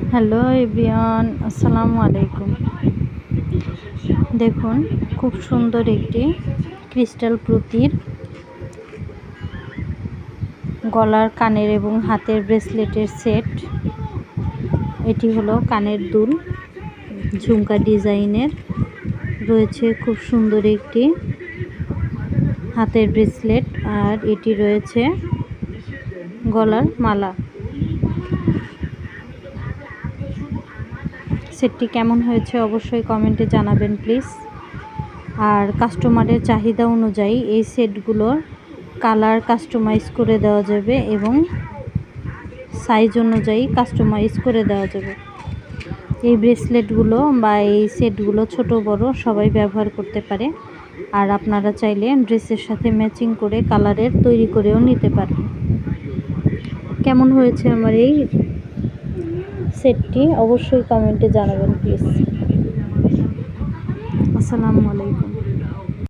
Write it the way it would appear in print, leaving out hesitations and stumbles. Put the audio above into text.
Hello everyone, আসসালামু আলাইকুম। দেখুন, খুব সুন্দর একটি ক্রিস্টাল প্রতির গলার, কানের এবং হাতের ব্রেসলেটের সেট। এটি হলো কানের দুল, ঝুমকা ডিজাইনের রয়েছে। খুব সুন্দর একটি হাতের ব্রেসলেট, আর এটি রয়েছে গলার মালা। সেটটি কেমন হয়েছে অবশ্যই কমেন্টে জানাবেন প্লিজ। আর কাস্টমারের চাহিদা অনুযায়ী এই সেটগুলোর কালার কাস্টমাইজ করে দেওয়া যাবে এবং সাইজ অনুযায়ী কাস্টমাইজ করে দেওয়া যাবে। এই ব্রেসলেটগুলো বা এই সেটগুলো ছোট বড় সবাই ব্যবহার করতে পারে। আর আপনারা চাইলে ড্রেসের সাথে ম্যাচিং করে কালারের তৈরি করেও নিতে পারেন। কেমন হয়েছে আমার এই সেটটি অবশ্যই কমেন্টে জানাবেন প্লিজ। আসসালামু আলাইকুম।